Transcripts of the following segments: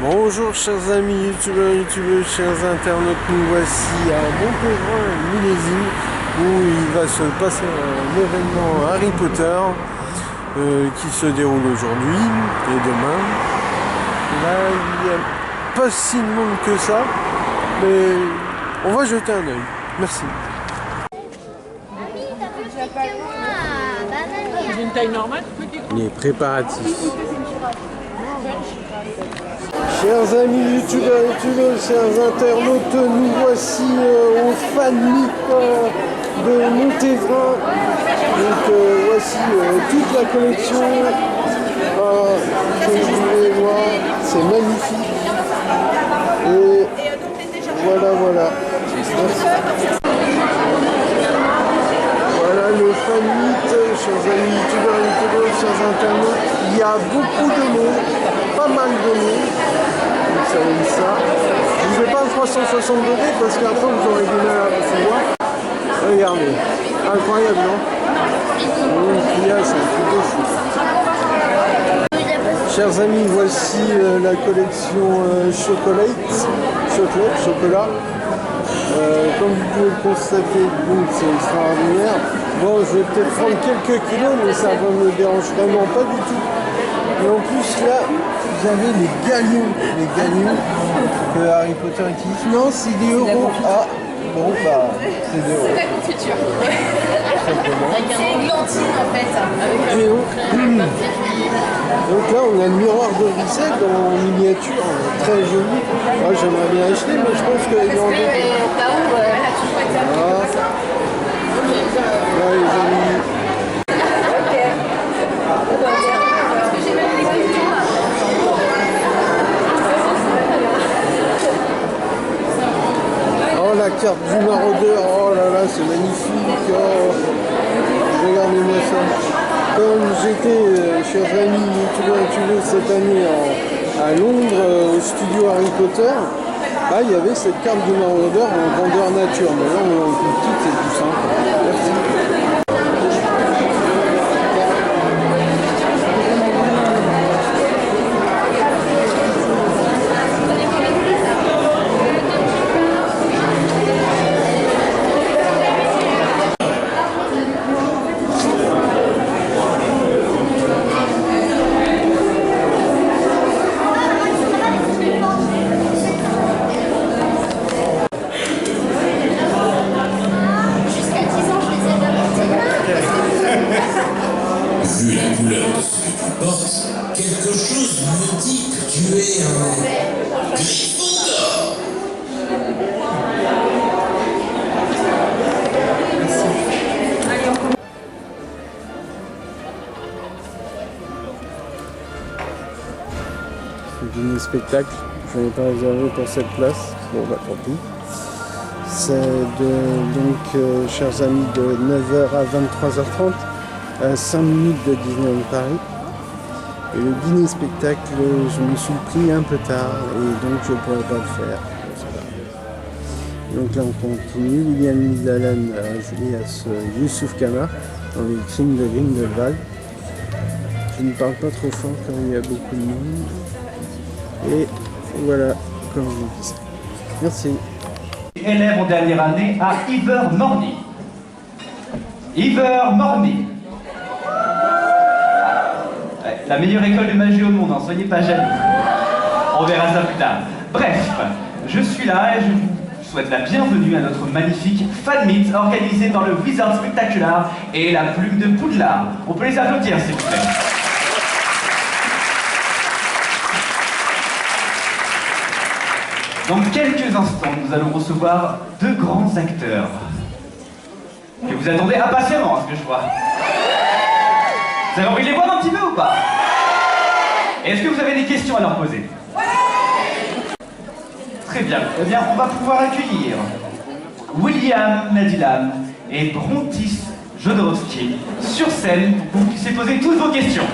Bonjour chers amis youtubeurs, chers internautes, nous voici à Montpellier, millésime, où il va se passer un événement Harry Potter qui se déroule aujourd'hui et demain. Là, il n'y a pas si de monde que ça, mais on va jeter un œil. Merci. J'ai une taille normale. Les préparatifs. Chers amis youtubeurs, chers internautes, nous voici au fan meet de Montévrain. Donc voici toute la collection que vous pouvez voir, c'est magnifique. Et voilà. Voilà le fan meet, chers amis youtubeurs, chers internautes. Il y a beaucoup de monde, pas mal de monde. Vous savez ça. Je ne vais pas le 360 degrés parce qu'après vous aurez du mal à recevoir. Regardez, incroyable, non? Le pliage, c'est un truc de fou. Chers amis, voici la collection chocolat. Comme vous pouvez le constater, c'est extraordinaire. Bon, je vais peut-être prendre quelques kilos, mais ça ne me dérange vraiment pas du tout. Et en plus, là, vous avez les galions que Harry Potter utilise. Non, c'est des euros. Ah, bon, bah, c'est des euros. C'est la confiture. C'est une lentille en fait. Donc là, on a le miroir de Vissel en miniature, très joli. Moi, j'aimerais bien acheter, mais je pense qu'il y en a. Là, les amis. Oh, la carte du maraudeur, oh là là, c'est magnifique. Oh. Regardez-moi ça. Comme j'étais, chers amis youtubeurs, cette année à Londres, au studio Harry Potter, là, il y avait cette carte du maraudeur en grandeur nature. Mais là, on est en plus petite, c'est tout simple. Merci. Vu la couleur de ce que tu portes, quelque chose me dit que tu es un Gryffondor. C'est du spectacle, je n'ai pas réservé pour cette place, bon bah tant pis. C'est donc, chers amis, de 9h à 23h30, à 5 minutes de Disneyland Paris. Et le dîner spectacle, je me suis pris un peu tard et donc je ne pourrais pas le faire. Donc là on continue, William Nizalan alias Youssouf Kama dans les crimes de Grindelwald. Je ne parle pas trop fort car il y a beaucoup de monde. Et voilà, comme je vous disais. Merci. Élève en dernière année à Iver-Morny. Iver-Morny. La meilleure école de magie au monde, n'en soyez pas jaloux. On verra ça plus tard. Bref, je suis là et je vous souhaite la bienvenue à notre magnifique fan meet organisé par le Wizard Spectacular et la plume de Poudlard. On peut les applaudir s'il vous plaît. Dans quelques instants, nous allons recevoir deux grands acteurs que vous attendez impatiemment, à ce que je vois. Vous avez envie de les voir un petit peu ou pas? Est-ce que vous avez des questions à leur poser? Très bien. Eh bien, on va pouvoir accueillir William Nadilam et Brontis Jodorowsky sur scène pour que vous puissiez poser toutes vos questions.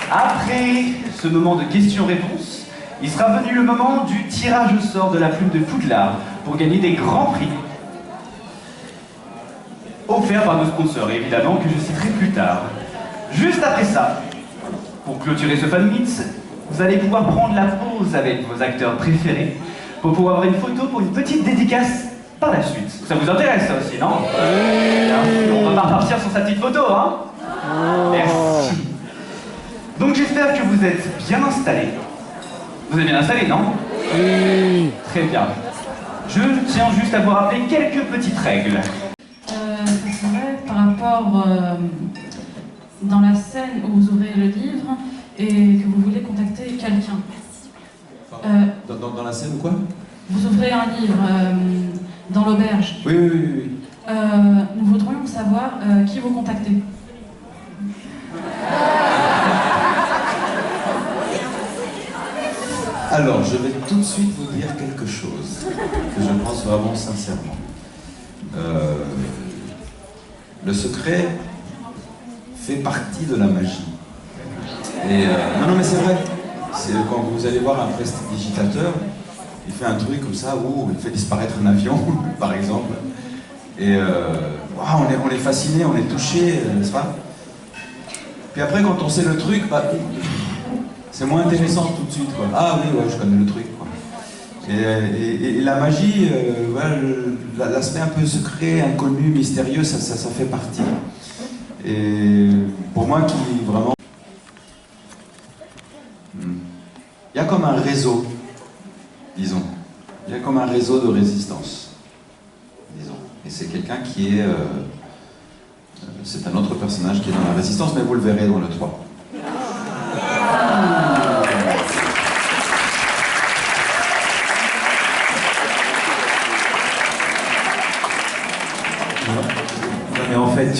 Après ce moment de questions-réponses, il sera venu le moment du tirage au sort de la plume de Poudlard pour gagner des grands prix offerts par nos sponsors, évidemment, que je citerai plus tard. Juste après ça, pour clôturer ce fan meet, vous allez pouvoir prendre la pause avec vos acteurs préférés pour pouvoir avoir une photo pour une petite dédicace par la suite. Ça vous intéresse ça aussi, non? On va pas repartir sur sa petite photo, hein? Merci. Donc j'espère que vous êtes bien installés. Vous êtes bien installés, non? Oui. Très bien. Je tiens juste à vous rappeler quelques petites règles. Ça serait par rapport dans la scène où vous ouvrez le livre et que vous voulez contacter quelqu'un. Dans la scène ou quoi? Vous ouvrez un livre dans l'auberge. Oui. Nous voudrions savoir qui vous contactez. Alors, je vais tout de suite vous dire quelque chose que je pense vraiment sincèrement. Le secret fait partie de la magie. Et non, mais c'est vrai. C'est quand vous allez voir un prestidigitateur, il fait un truc comme ça, où il fait disparaître un avion, par exemple. Et on est fasciné, on est touché, n'est-ce pas? Puis après, quand on sait le truc, c'est moins intéressant tout de suite, quoi. Ah oui, ouais, je connais le truc, quoi. Et la magie, l'aspect un peu secret, inconnu, mystérieux, ça fait partie. Et pour moi, qui vraiment... Il y a comme un réseau, disons. Il y a comme un réseau de résistance, disons. Et c'est quelqu'un qui est... c'est un autre personnage qui est dans la résistance, mais vous le verrez dans le 3. Mais en fait,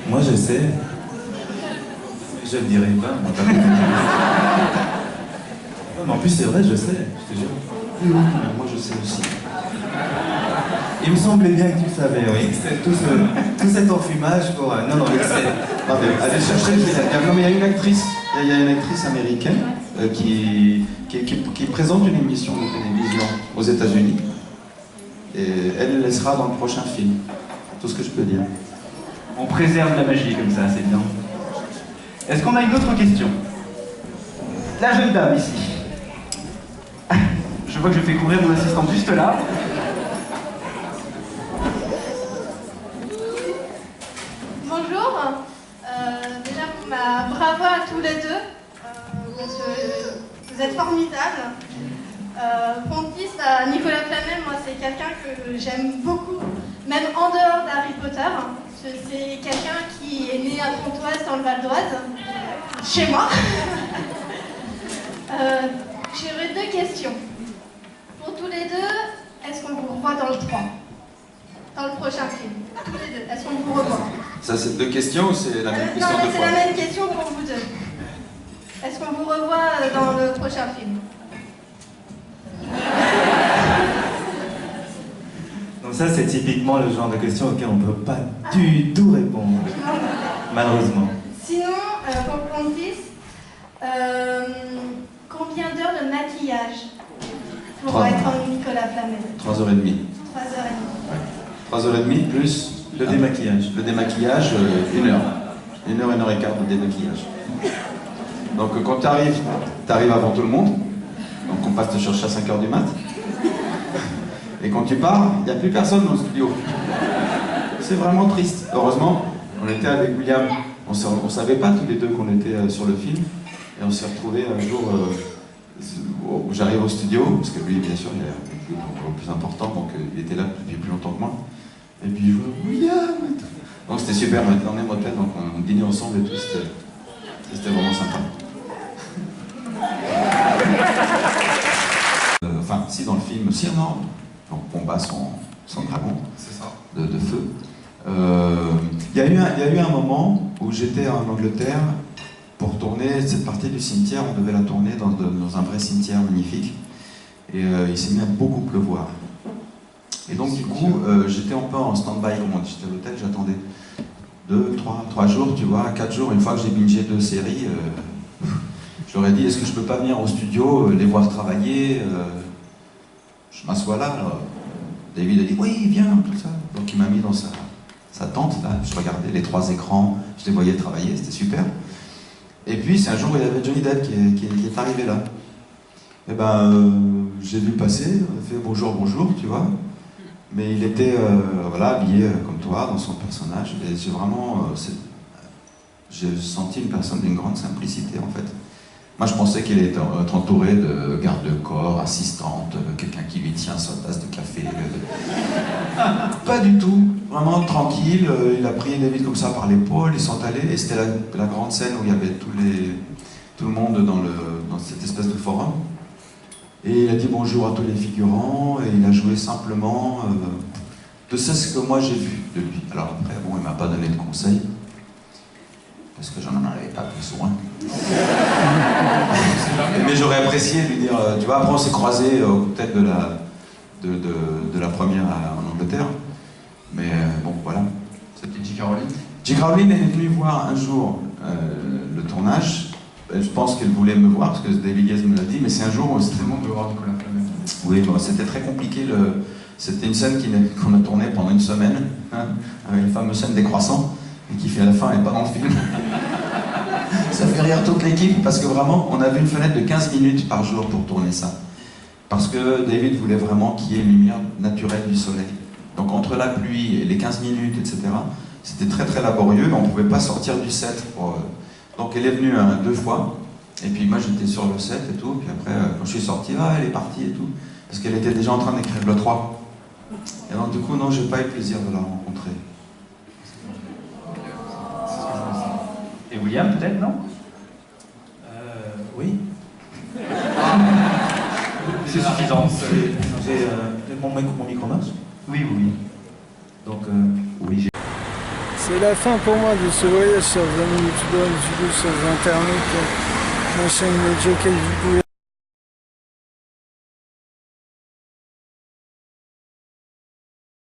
moi je sais, je ne le dirai pas. Non, mais en plus c'est vrai, je sais, je te jure. Moi je sais aussi. Il me semblait bien que tu savais, oui. Tout cet enfumage pour... Non, excès. Allez chercher le générique. Non, mais il y a une actrice américaine qui présente une émission de télévision aux États-Unis. Et elle sera dans le prochain film. Tout ce que je peux dire. On préserve la magie comme ça, c'est bien. Est-ce qu'on a une autre question? La jeune dame ici. Je vois que je fais courir mon assistante juste là. Bonjour. Déjà, bravo à tous les deux. Parce que vous êtes formidables. Pontis, Nicolas Flamel, moi c'est quelqu'un que j'aime beaucoup, même en dehors d'Harry Potter. C'est quelqu'un qui est né à Pontoise dans le Val d'Oise, chez moi. J'aurais deux questions. Pour tous les deux, est-ce qu'on vous revoit dans le 3? Dans le prochain film? Tous les deux, est-ce qu'on vous revoit? Ça, c'est deux questions ou c'est la même question deux c'est fois? la même question pour vous deux. Est-ce qu'on vous revoit dans le prochain film? Donc ça c'est typiquement le genre de question auquel on ne peut pas du tout répondre, malheureusement. Sinon, pour Pontis, combien d'heures de maquillage pour être en Nicolas Flamel? 3h30. 3h30. 3h30 plus Le démaquillage. Le démaquillage, 1 heure. 1 heure, 1 heure et quart de démaquillage. Donc quand tu arrives avant tout le monde. Donc on passe te chercher à 5h du mat. Et quand tu pars, il n'y a plus personne dans le studio. C'est vraiment triste. Heureusement, on était avec William. On ne savait pas tous les deux qu'on était sur le film. Et on s'est retrouvés un jour où j'arrive au studio, parce que lui, bien sûr, il est le plus important, donc il était là depuis plus longtemps que moi. Et puis je vois William et tout. Donc c'était super, on était dans le même hôtel, donc on dînait ensemble et tout, c'était vraiment sympa. Enfin, si dans le film, si non, donc on bat son dragon, c'est ça, de feu. Il y a eu un moment où j'étais en Angleterre pour tourner cette partie du cimetière. On devait la tourner dans un vrai cimetière magnifique. Et il s'est mis à beaucoup pleuvoir. Et donc du coup, j'étais un peu en stand-by, comme on dit, j'étais à l'hôtel, j'attendais 3 jours, tu vois, 4 jours, une fois que j'ai bingé 2 séries, j'aurais dit, est-ce que je peux pas venir au studio, les voir travailler, je m'assois là, alors David a dit, oui, viens, tout ça. Donc il m'a mis dans sa sa tante, là, je regardais les 3 écrans, je les voyais travailler, c'était super. Et puis c'est un jour où il y avait Johnny Depp qui est arrivé là. Et j'ai vu passer, on a fait bonjour, bonjour, tu vois. Mais il était voilà, habillé comme toi, dans son personnage. Et j'ai vraiment... j'ai senti une personne d'une grande simplicité, en fait. Moi, je pensais qu'il était entouré de garde-corps, assistantes, quelqu'un qui lui tient sa tasse de café. Pas du tout. Vraiment tranquille. Il a pris David comme ça par l'épaule, ils sont allés. Et c'était la grande scène où il y avait tout le monde dans cette espèce de forum. Et il a dit bonjour à tous les figurants, et il a joué simplement de ce que moi j'ai vu de lui. Alors après, bon, il m'a pas donné de conseils, parce que j'en avais pas besoin. Mais j'aurais apprécié lui dire, tu vois, après on s'est croisés peut-être de la première en Angleterre. Mais bon, voilà. C'était J. Caroline. J. Caroline est venue voir un jour le tournage. Je pense qu'elle voulait me voir, parce que David Yates me l'a dit, mais c'est un jour où c'était... Tout le monde veut voir Nicolas Flamel. Oui, bon, c'était très compliqué. C'était une scène qu'on a tournée pendant une semaine, hein, avec la fameuse scène des croissants, et qui fait à la fin et pas dans le film. Ça fait rire toute l'équipe, parce que vraiment, on avait une fenêtre de 15 minutes par jour pour tourner ça. Parce que David voulait vraiment qu'il y ait une lumière naturelle du soleil. Donc entre la pluie et les 15 minutes, etc., c'était très très laborieux, on ne pouvait pas sortir du set pour... Donc elle est venue 2 fois, et puis moi j'étais sur le set et tout, puis après quand je suis sorti, elle est partie et tout, parce qu'elle était déjà en train d'écrire le 3. Et donc du coup, non, j'ai pas eu le plaisir de la rencontrer. Et William, peut-être, non? Oui. C'est suffisant. Mon micro marche? Oui, oui. Donc, oui. C'est la fin pour moi de ce voyage, chers amis youtubeurs, vidéos sur internet, ma chaîne Joker, vous pouvez